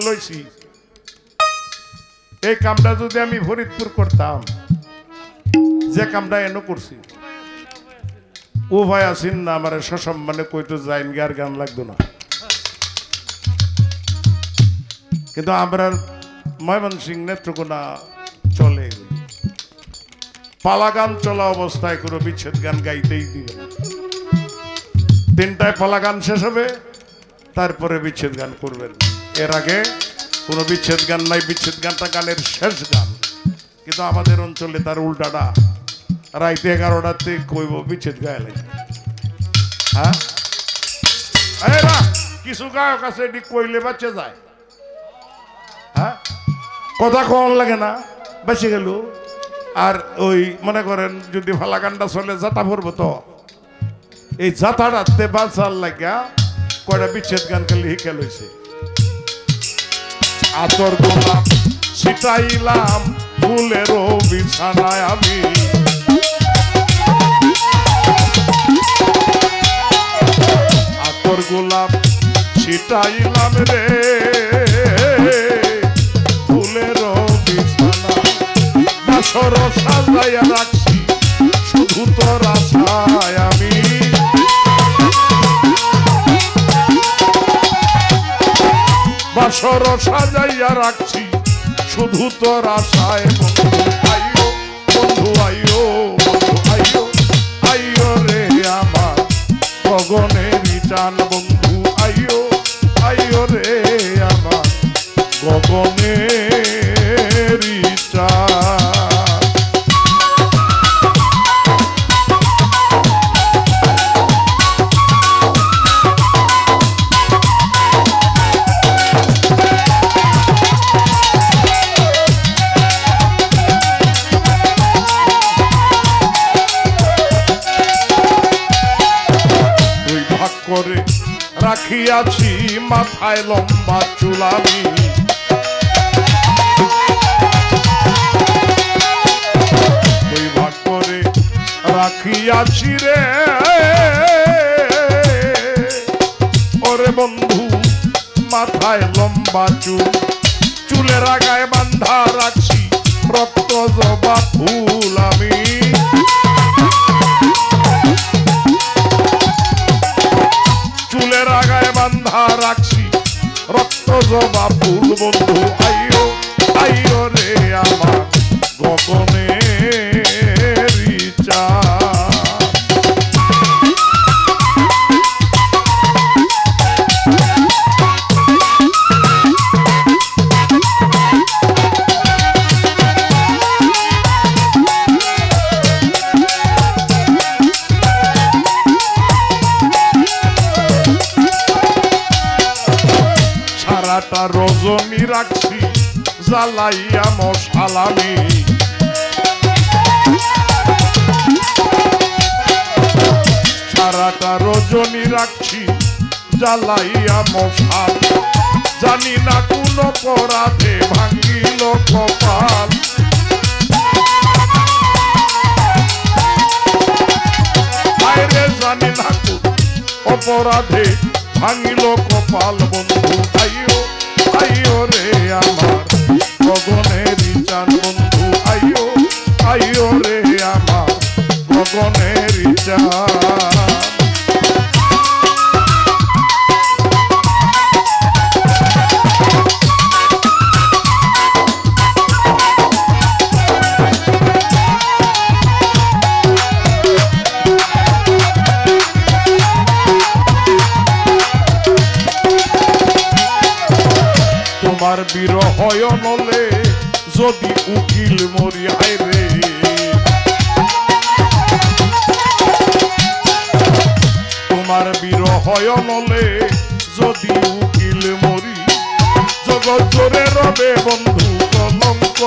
লইছি এই কামটা যদি আমি ফরিদপুর করতাম যে কামটা এনো করছি উভয় আসিন না আমার সসম্মানে কইতো যাইন গার গান লাগতো না কিন্তু আমরা ময়মনসিংহ নেত্রকোনা চলে এগুলি পালা গান চলা অবস্থায় কোনো বিচ্ছেদ গান গাইতেই দিবে না 3টায় পালা গান শেষ হবে তারপরে বিচ্ছেদ গান করবেন এর আগে কোনো বিচ্ছেদ গান নাই বিচ্ছেদ গানটা গানের শেষ গান কিন্তু আমাদের অঞ্চলে তার উল্টাটা রাইতে 11টাতে কইব বিচ্ছেদ গায়ে হ্যাঁ এরা কিছু গায়ক আছে এটি কইলে বাচ্চা যায় হ্যাঁ কথা কম লাগে না বেঁচে গেল আর ওই মনে করেন যদি ফালা গানটা চলে যাতা পড়বো তো এই যাতাটাতে বাঁচার লাগিয়া কয়টা বিচ্ছেদ গান খালি হিকে লইছে আতর গোলাপ ছিটাইলাম ফুলেরও বিছানায় আমি আতর গোলাপ ছিটাইলাম রে ফুলেরও বিছানা বাসর সাজাইয়া রাখছি শুধু তোর আশায় আমি বাসর সাজাইয়া রাখছি শুধু তোর আশায় বন্ধু আইও বন্ধু আইও বন্ধু আইও আইও রে আমার গগনেরই চান বন্ধু আইও আইও রে আমার গগনেরই চান করে রাখিয়াছি মাথায় লম্বা চুলামি দুই ভাগ করে রাখিয়াছি রে ওরে বন্ধু মাথায় লম্বা চুল চুলের আগায় বান্ধা রাখছি রক্ত জবা ফুল আমি চুলের আগায় বান্ধা রাখছি রক্ত জবা ফুল বন্ধু আইও আইও রে আমার গগনেরই চান সারাটা রজনী রাখছি জ্বালাইয়া মশালামি সারাটা রজনী রাখছি জ্বালাইয়া মশাল জানি না কোন অপরাধে ভাঙিল কপাল বাইরে জানি না কোন অপরাধে ভাঙিল কপাল বন্ধু আইও আইও রে আমার গগনেরই চান বন্ধু আইও আইও রে আমার গগনেরই চান তোমার বিরহ নলে যদি উকিল মরি হায় রে তোমার বিরহ নলে যদি উকিল মরি জগৎ জোরে রবে বন্ধু কলঙ্ক